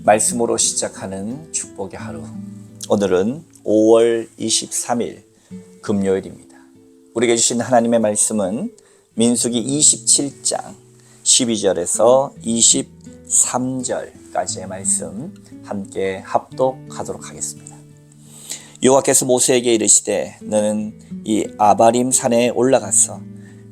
말씀으로 시작하는 축복의 하루. 오늘은 5월 23일 금요일입니다. 우리에게 주신 하나님의 말씀은 민수기 27장 12절에서 23절까지의 말씀 함께 합독하도록 하겠습니다. 여호와께서 모세에게 이르시되 너는 이 아바림 산에 올라가서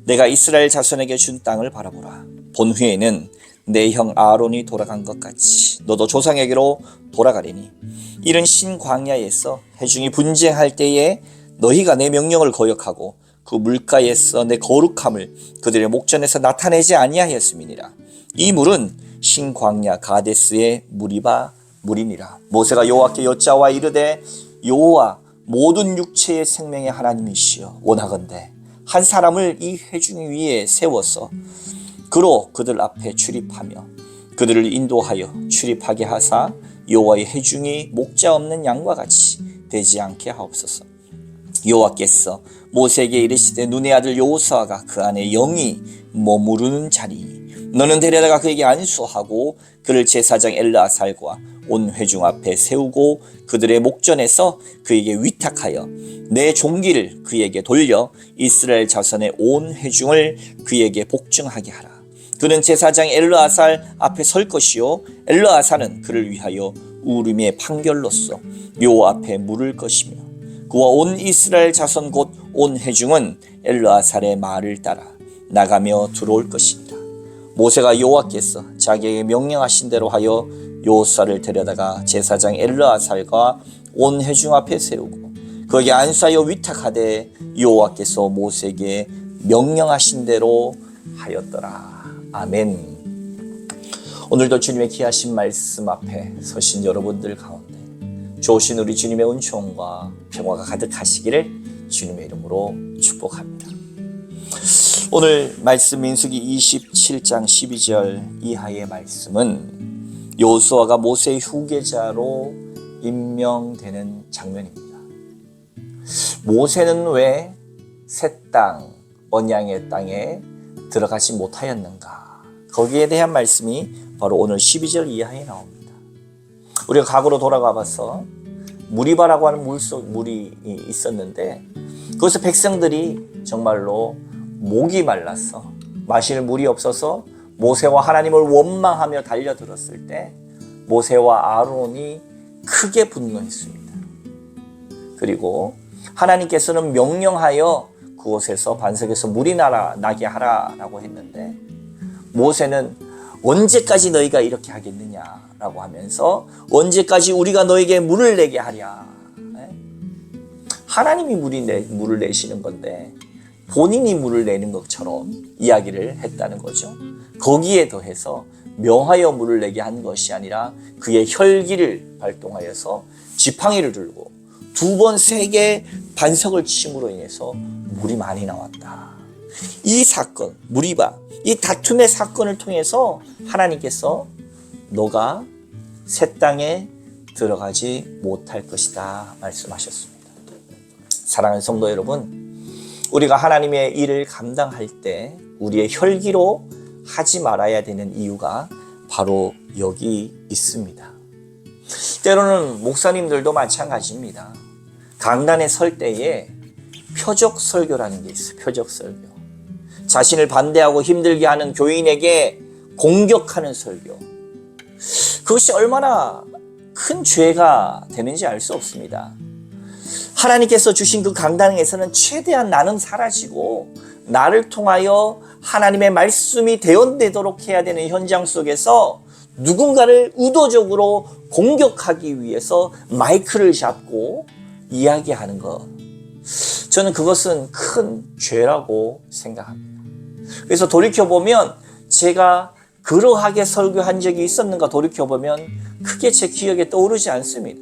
내가 이스라엘 자손에게 준 땅을 바라보라. 본 후에는 내 형 아론이 돌아간 것 같이 너도 조상에게로 돌아가리니 이른 신광야에서 회중이 분쟁할 때에 너희가 내 명령을 거역하고 그 물가에서 내 거룩함을 그들의 목전에서 나타내지 아니하였음이니라. 이 물은 신광야 가데스의 무리바 물이니라. 모세가 여호와께 여짜와 이르되 여호와 모든 육체의 생명의 하나님이시여 원하건대 한 사람을 이 회중 위에 세워서 그로 그들 앞에 출입하며 그들을 인도하여 출입하게 하사 여호와의 회중이 목자 없는 양과 같이 되지 않게 하옵소서. 여호와께서 모세에게 이르시되 눈의 아들 여호수아가 그 안에 영이 머무르는 자리니 너는 데려다가 그에게 안수하고 그를 제사장 엘르아살과 온 회중 앞에 세우고 그들의 목전에서 그에게 위탁하여 내 종기를 그에게 돌려 이스라엘 자손의 온 회중을 그에게 복종하게 하라. 그는 제사장 엘르아살 앞에 설 것이요 엘르아살은 그를 위하여 우림의 판결로서 묘 앞에 물을 것이며 그와 온 이스라엘 자손 곧 온 회중은 엘르아살의 말을 따라 나가며 들어올 것이니라. 모세가 여호와께서 자기에게 명령하신 대로 하여 여호수아를 데려다가 제사장 엘르아살과 온 회중 앞에 세우고 그에게 안수하여 위탁하되 여호와께서 모세에게 명령하신 대로 하였더라. 아멘. 오늘도 주님의 귀하신 말씀 앞에 서신 여러분들 가운데 좋으신 우리 주님의 은총과 평화가 가득하시기를 주님의 이름으로 축복합니다. 오늘 말씀 민수기 27장 12절 이하의 말씀은 여호수아가 모세의 후계자로 임명되는 장면입니다. 모세는 왜 새 땅, 언약의 땅에 들어가지 못하였는가? 거기에 대한 말씀이 바로 오늘 12절 이하에 나옵니다. 우리가 과거로 돌아가 봐서 무리바라고 하는 물이 있었는데 그것을 백성들이 정말로 목이 말라서 마실 물이 없어서 모세와 하나님을 원망하며 달려들었을 때 모세와 아론이 크게 분노했습니다. 그리고 하나님께서는 명령하여 그곳에서 반석에서 물이 나게 하라라고 했는데 모세는 언제까지 너희가 이렇게 하겠느냐라고 하면서 언제까지 우리가 너에게 물을 내게 하랴. 하나님이 물을 내시는 건데 본인이 물을 내는 것처럼 이야기를 했다는 거죠. 거기에 더해서 명하여 물을 내게 한 것이 아니라 그의 혈기를 발동하여서 지팡이를 들고 두 번 세 개 반석을 침으로 인해서 물이 많이 나왔다. 이 사건, 무리바, 이 다툼의 사건을 통해서 하나님께서 너가 새 땅에 들어가지 못할 것이다 말씀하셨습니다. 사랑하는 성도 여러분, 우리가 하나님의 일을 감당할 때 우리의 혈기로 하지 말아야 되는 이유가 바로 여기 있습니다. 때로는 목사님들도 마찬가지입니다. 강단에 설 때에 표적 설교라는 게 있어요. 표적 설교. 자신을 반대하고 힘들게 하는 교인에게 공격하는 설교. 그것이 얼마나 큰 죄가 되는지 알 수 없습니다. 하나님께서 주신 그 강단에서는 최대한 나는 사라지고 나를 통하여 하나님의 말씀이 대언되도록 해야 되는 현장 속에서 누군가를 의도적으로 공격하기 위해서 마이크를 잡고 이야기하는 것. 저는 그것은 큰 죄라고 생각합니다. 그래서 돌이켜보면 제가 그러하게 설교한 적이 있었는가 돌이켜보면 크게 제 기억에 떠오르지 않습니다.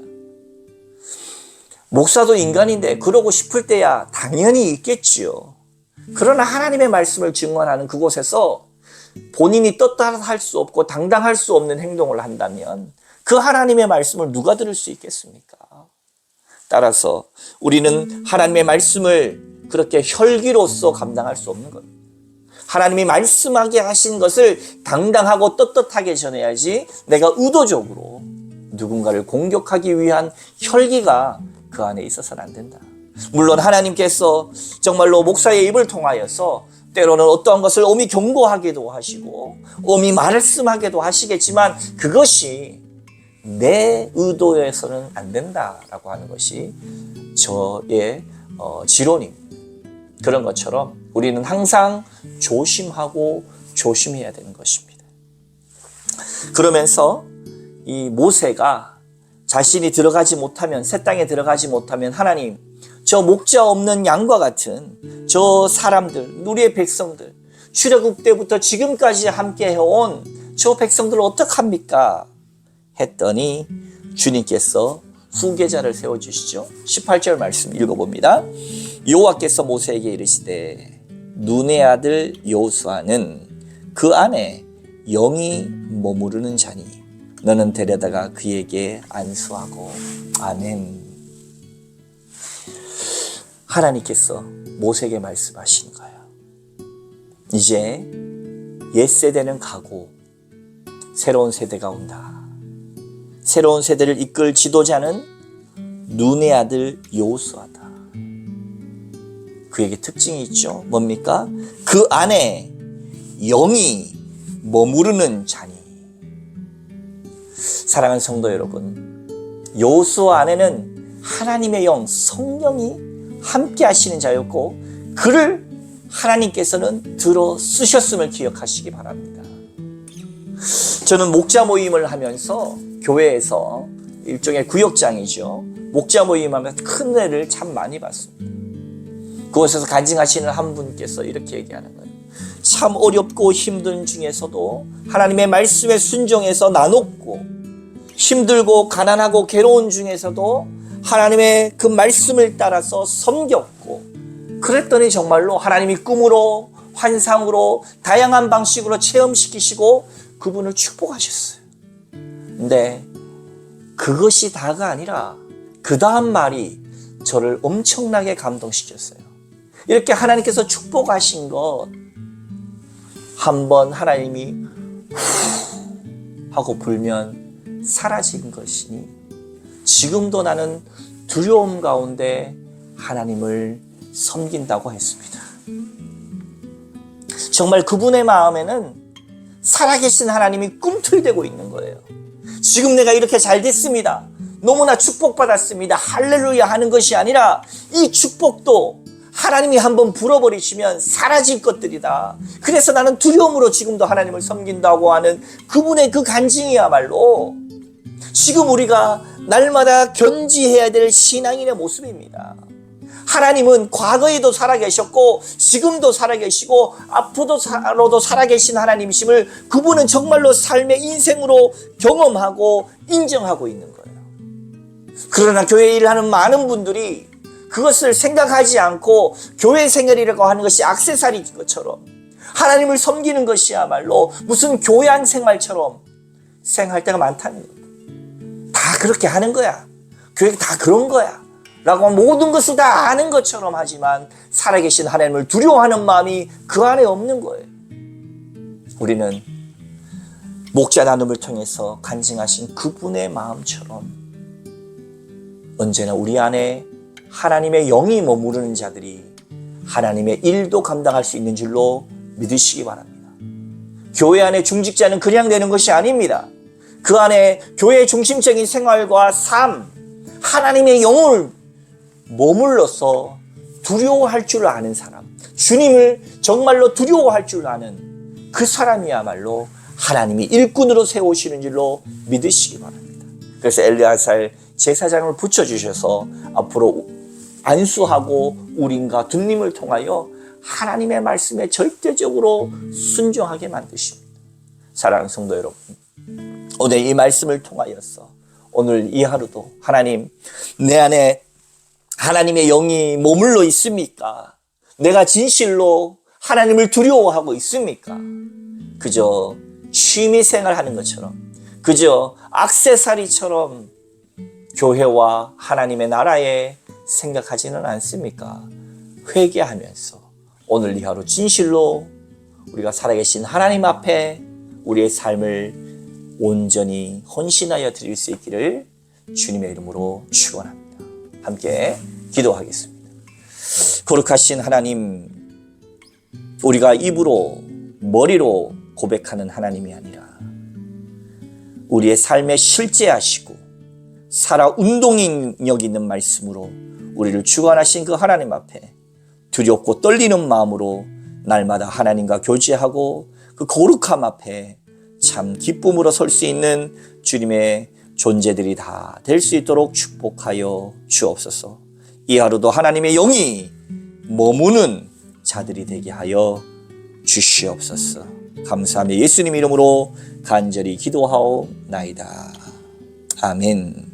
목사도 인간인데 그러고 싶을 때야 당연히 있겠지요. 그러나 하나님의 말씀을 증언하는 그곳에서 본인이 떳떳할 할 수 없고 당당할 수 없는 행동을 한다면 그 하나님의 말씀을 누가 들을 수 있겠습니까? 따라서 우리는 하나님의 말씀을 그렇게 혈기로서 감당할 수 없는 겁니다. 하나님이 말씀하게 하신 것을 당당하고 떳떳하게 전해야지 내가 의도적으로 누군가를 공격하기 위한 혈기가 그 안에 있어서는 안 된다. 물론 하나님께서 정말로 목사의 입을 통하여서 때로는 어떠한 것을 엄히 경고하기도 하시고 엄히 말씀하기도 하시겠지만 그것이 내 의도에서는 안 된다라고 하는 것이 저의 지론입니다. 그런 것처럼 우리는 항상 조심하고 조심해야 되는 것입니다. 그러면서 이 모세가 자신이 들어가지 못하면, 새 땅에 들어가지 못하면 하나님, 저 목자 없는 양과 같은 저 사람들, 우리의 백성들, 출애굽 때부터 지금까지 함께 해온 저 백성들을 어떡합니까? 했더니 주님께서 후계자를 세워주시죠. 18절 말씀 읽어봅니다. 여호와께서 모세에게 이르시되 눈의 아들 여호수아는 그 안에 영이 머무르는 자니 너는 데려다가 그에게 안수하고. 아멘. 하나님께서 모세에게 말씀하시는 거예요. 이제 옛세대는 가고 새로운 세대가 온다. 새로운 세대를 이끌 지도자는 눈의 아들 여호수아다. 그에게 특징이 있죠. 뭡니까? 그 안에 영이 머무르는 자니. 사랑하는 성도 여러분, 여호수아 안에는 하나님의 영, 성령이 함께 하시는 자였고 그를 하나님께서는 들어 쓰셨음을 기억하시기 바랍니다. 저는 목자 모임을 하면서 교회에서 일종의 구역장이죠. 목자 모임하면서 큰 애를 참 많이 봤습니다. 그곳에서 간증하시는 한 분께서 이렇게 얘기하는 거예요. 참 어렵고 힘든 중에서도 하나님의 말씀에 순종해서 나눴고, 힘들고 가난하고 괴로운 중에서도 하나님의 그 말씀을 따라서 섬겼고, 그랬더니 정말로 하나님이 꿈으로, 환상으로, 다양한 방식으로 체험시키시고 그분을 축복하셨어요. 근데 그것이 다가 아니라 그 다음 말이 저를 엄청나게 감동시켰어요. 이렇게 하나님께서 축복하신 것 한번 하나님이 후 하고 불면 사라진 것이니 지금도 나는 두려움 가운데 하나님을 섬긴다고 했습니다. 정말 그분의 마음에는 살아계신 하나님이 꿈틀대고 있는 거예요. 지금 내가 이렇게 잘 됐습니다. 너무나 축복받았습니다. 할렐루야 하는 것이 아니라 이 축복도 하나님이 한번 불어버리시면 사라질 것들이다. 그래서 나는 두려움으로 지금도 하나님을 섬긴다고 하는 그분의 그 간증이야말로 지금 우리가 날마다 견지해야 될 신앙인의 모습입니다. 하나님은 과거에도 살아계셨고 지금도 살아계시고 앞으로도 살아계신 하나님이심을 그분은 정말로 삶의 인생으로 경험하고 인정하고 있는 거예요. 그러나 교회 일을 하는 많은 분들이 그것을 생각하지 않고 교회 생활이라고 하는 것이 액세서리인 것처럼 하나님을 섬기는 것이야말로 무슨 교양 생활처럼 생각할 때가 많다는 거예요. 다 그렇게 하는 거야. 교회가 다 그런 거야. 라고 모든 것을 다 아는 것처럼 하지만 살아계신 하나님을 두려워하는 마음이 그 안에 없는 거예요. 우리는 목자 나눔을 통해서 간증하신 그분의 마음처럼 언제나 우리 안에 하나님의 영이 머무르는 자들이 하나님의 일도 감당할 수 있는 줄로 믿으시기 바랍니다. 교회 안에 중직자는 그냥 되는 것이 아닙니다. 그 안에 교회의 중심적인 생활과 삶, 하나님의 영을 머물러서 두려워할 줄 아는 사람, 주님을 정말로 두려워할 줄 아는 그 사람이야말로 하나님이 일꾼으로 세우시는 줄로 믿으시기 바랍니다. 그래서 엘리아살 제사장을 붙여주셔서 앞으로 안수하고 우림과 둔림을 통하여 하나님의 말씀에 절대적으로 순종하게 만드십니다. 사랑하는 성도 여러분, 오늘 이 말씀을 통하여서 오늘 이 하루도 하나님, 내 안에 하나님의 영이 머물러 있습니까? 내가 진실로 하나님을 두려워하고 있습니까? 그저 취미생활 하는 것처럼, 그저 액세서리처럼 교회와 하나님의 나라에 생각하지는 않습니까? 회개하면서 오늘 이 하루 진실로 우리가 살아계신 하나님 앞에 우리의 삶을 온전히 헌신하여 드릴 수 있기를 주님의 이름으로 축원합니다. 함께 기도하겠습니다. 거룩하신 하나님, 우리가 입으로 머리로 고백하는 하나님이 아니라 우리의 삶에 실제하시고 살아 운동력 있는 말씀으로 우리를 주관하신 그 하나님 앞에 두렵고 떨리는 마음으로 날마다 하나님과 교제하고 그 거룩함 앞에 참 기쁨으로 설 수 있는 주님의 존재들이 다 될 수 있도록 축복하여 주옵소서. 이 하루도 하나님의 영이 머무는 자들이 되게 하여 주시옵소서. 감사하며 예수님 이름으로 간절히 기도하옵나이다. 아멘.